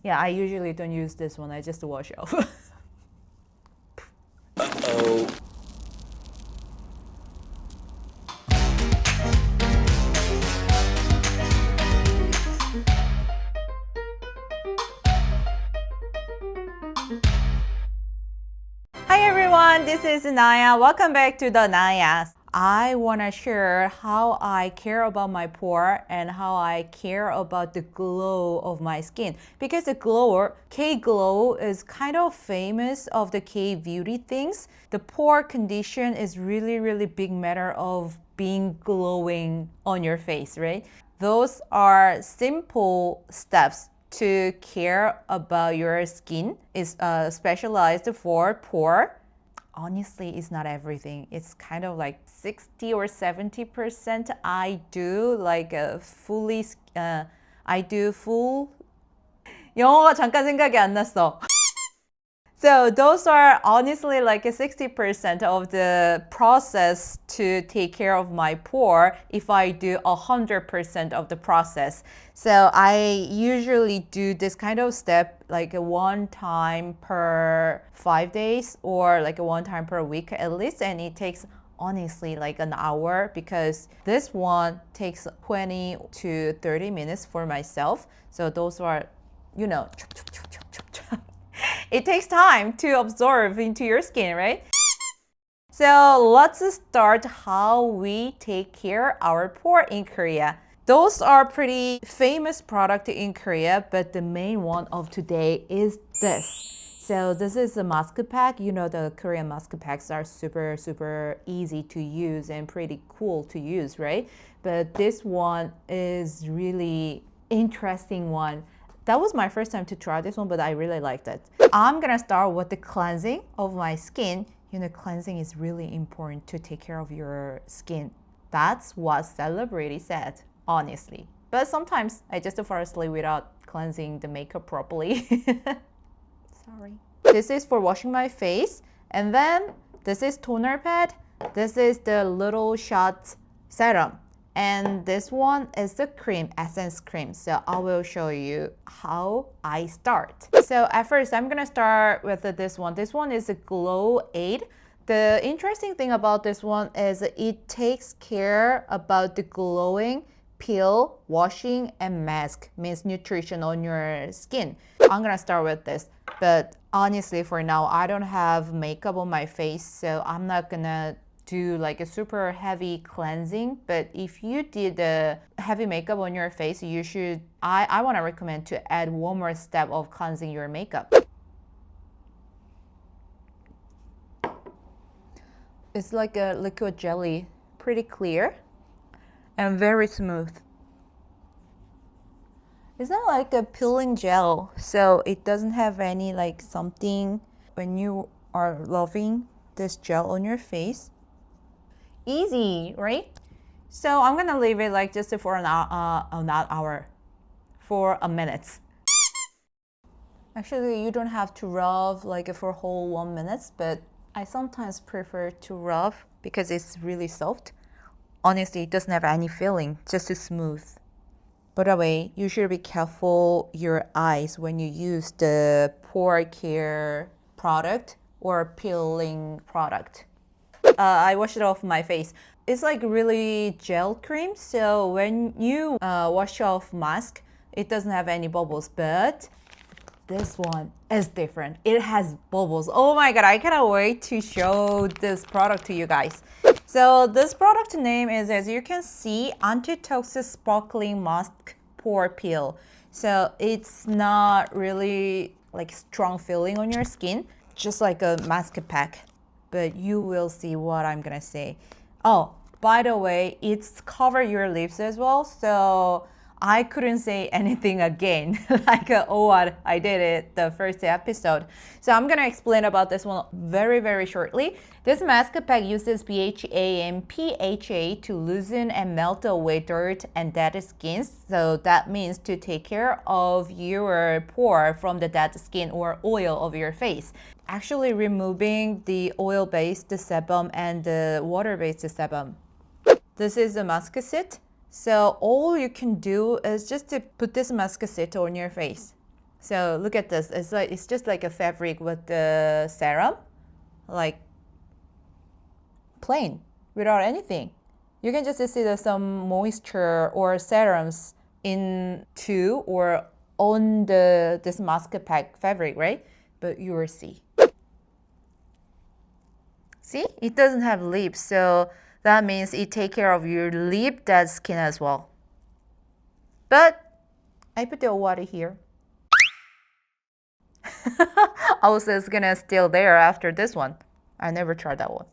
Yeah, I usually don't use this one. I just wash off. Uh-oh. Hi everyone, this is Naya. Welcome back to the Naya. I want to share how I care about my pore and how I care about the glow of my skin. Because the glow, K-Glow, is kind of famous of the K-Beauty things. The pore condition is really big matter of being glowing on your face, right? Those are simple steps to care about your skin. Is specialized for pore. Honestly, it's not everything. It's kind of like 60 or 70% I do like fully I do full. 영어가 잠깐 생각이 안 났어. So those are honestly like 60% of the process to take care of my pore if I do 100% of the process. So I usually do this kind of step like one time per 5 days or like one time per week at least, and it takes honestly like an hour because this one takes 20 to 30 minutes for myself. So those are, you know, it takes time to absorb into your skin, right? So let's start how we take care our pore in Korea. Those are pretty famous product in Korea, but the main one of today is this. So this is a mask pack. You know the Korean mask packs are super easy to use and pretty cool to use, right? But this one is really interesting one. That was my first time to try this one, but I really liked it. I'm gonna start with the cleansing of my skin. You know, cleansing is really important to take care of your skin. That's what celebrity said, honestly. But sometimes I just fall asleep without cleansing the makeup properly. Sorry. This is for washing my face. And then this is toner pad. This is the little shot serum. And this one is the cream, essence cream. So I will show you how I start. So at first, I'm gonna start with this one. This one is a Glow Aid. The interesting thing about this one is it takes care about the glowing, peel, washing, and mask, means nutrition on your skin. I'm gonna start with this, but honestly for now, I don't have makeup on my face, so I'm not gonna do like a super heavy cleansing. But if you did a heavy makeup on your face, you should, I want to recommend to add one more step of cleansing your makeup. It's like a liquid jelly, pretty clear and very smooth. It's not like a peeling gel, so it doesn't have any like something when you are loving this gel on your face. Easy, right? So I'm gonna leave it like just for not hour, for a minute. Actually, you don't have to rub like for a whole 1 minute, but I sometimes prefer to rub because it's really soft. Honestly, it doesn't have any feeling, just smooth. By the way, you should be careful your eyes when you use the pore-care product or peeling product. I wash it off my face. It's like really gel cream, so when you wash off mask, it doesn't have any bubbles, but this one is different. It has bubbles. Oh my god, I cannot wait to show this product to you guys. So this product name is, as you can see, Anti-Toxic Sparkling Mask Pore Peel. So it's not really like strong feeling on your skin, just like a mask pack. But you will see what I'm gonna say. Oh, by the way, it's cover your lips as well, so I couldn't say anything again, like, oh, I did it the first episode. So I'm gonna explain about this one very shortly. This mask pack uses BHA and PHA to loosen and melt away dirt and dead skin. So that means to take care of your pore from the dead skin or oil of your face. Actually removing the oil-based sebum and the water-based sebum. This is a mask set. So all you can do is just to put this mask set on your face. So look at this. It's just like a fabric with the serum, like plain, without anything. You can just see there's some moisture or serums into or on this mask pack fabric, right? But you will see. See, it doesn't have lips, so that means it takes care of your lip dead skin as well. But I put the water here. Also, it's gonna still there after this one. I never tried that one.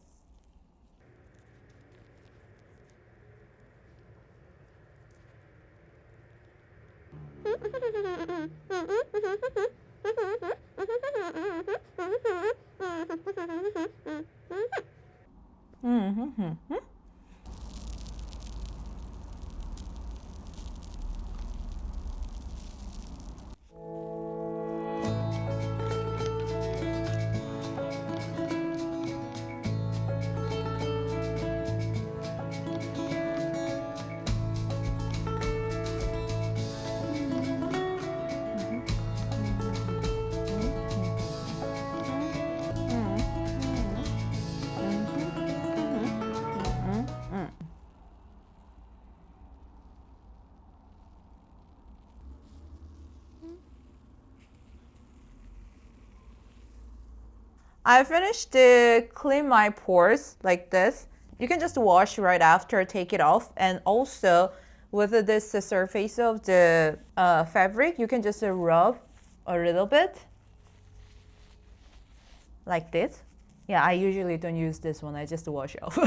I finished to clean my pores like this. You can just wash right after, take it off. And also with this surface of the fabric, you can just rub a little bit like this. Yeah, I usually don't use this one. I just wash off.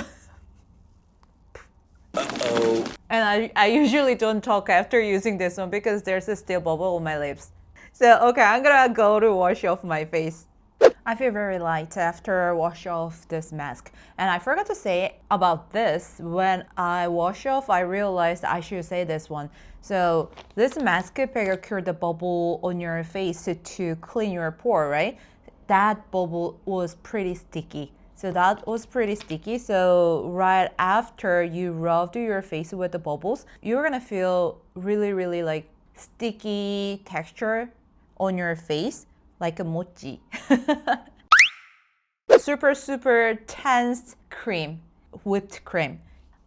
Uh-oh. And I usually don't talk after using this one because there's a still bubble on my lips. So, okay, I'm gonna go to wash off my face. I feel very light after wash off this mask. And I forgot to say about this. When I wash off, I realized I should say this one. So this mask cure the bubble on your face to clean your pore, right? That bubble was pretty sticky. So that was pretty sticky. So right after you rubbed your face with the bubbles, you're gonna feel really like sticky texture on your face, like a mochi. Super tense cream, whipped cream.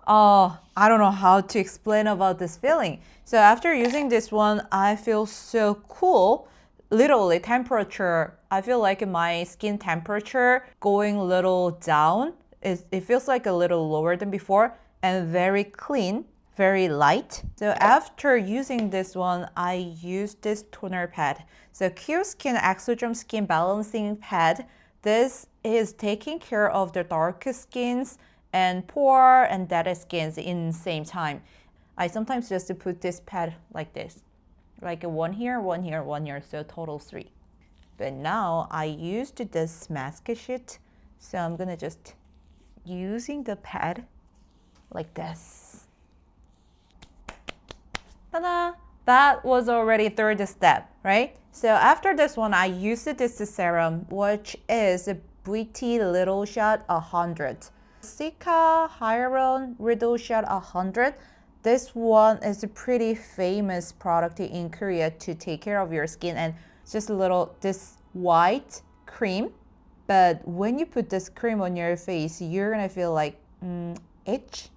Oh, I don't know how to explain about this feeling. So after using this one, I feel so cool. Literally temperature, I feel like my skin temperature going a little down. It feels like a little lower than before and very clean, very light. So after using this one, I used this toner pad. So Q Skin Exoderm Skin Balancing Pad. This is taking care of the dark skins and pore and dead skins in the same time. I sometimes just put this pad like this, like one here, one here, one here, so total 3. But now I used this mask sheet, so I'm gonna just using the pad like this. Ta-da! That was already third step, right? So after this one, I used this serum, which is Beauty Little Shot 100. Cica Hyaluron Riddle Shot 100. This one is a pretty famous product in Korea to take care of your skin, and just a little this white cream. But when you put this cream on your face, you're gonna feel like itch.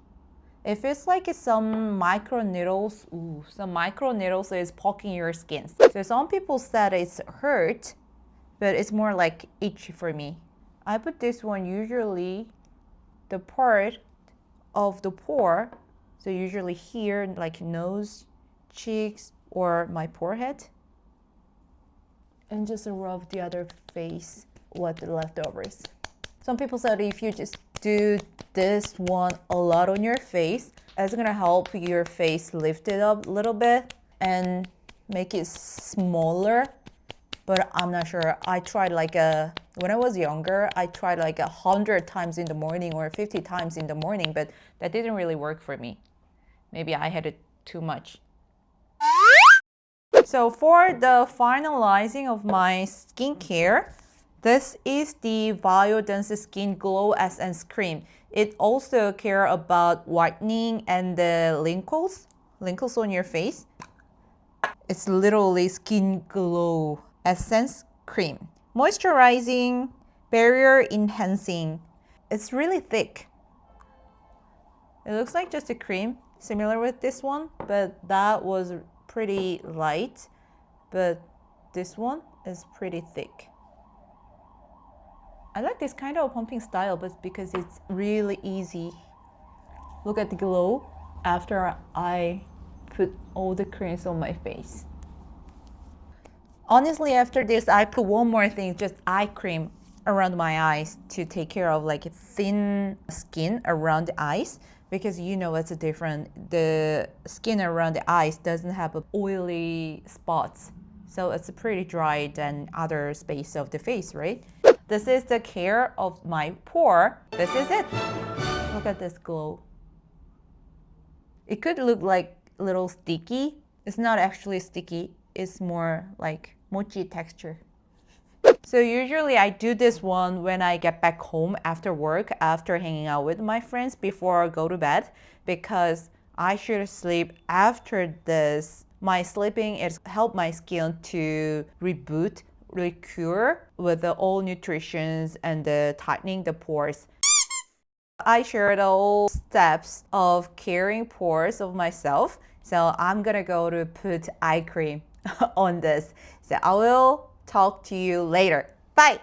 It feels like some micro needles. Ooh, some micro needles is poking your skin. So some people said it's hurt, but it's more like itchy for me. I put this one usually the part of the pore. So usually here, like nose, cheeks, or my forehead. And just rub the other face with the leftovers. Some people said if you just do this one a lot on your face, it's gonna help your face lift it up a little bit and make it smaller. But I'm not sure. I tried when I was younger, I tried like 100 times in the morning or 50 times in the morning, but that didn't really work for me. Maybe I had it too much. So for the finalizing of my skincare, this is the Biodense Skin Glow Essence Cream. It also cares about whitening and the wrinkles on your face. It's literally Skin Glow Essence Cream. Moisturizing, barrier enhancing. It's really thick. It looks like just a cream, similar with this one, but that was pretty light. But this one is pretty thick. I like this kind of pumping style, but because it's really easy. Look at the glow after I put all the creams on my face. Honestly, after this, I put one more thing, just eye cream around my eyes to take care of like thin skin around the eyes, because you know it's different. The skin around the eyes doesn't have oily spots, so it's pretty dry than other space of the face, right? This is the care of my pore. This is it. Look at this glow. It could look like a little sticky. It's not actually sticky. It's more like mochi texture. So usually I do this one when I get back home after work, after hanging out with my friends before I go to bed, because I should sleep after this. My sleeping is help my skin to reboot, recure with the all nutritions and the tightening the pores. I shared all steps of caring pores of myself. So I'm gonna go to put eye cream on this. So I will talk to you later. Bye.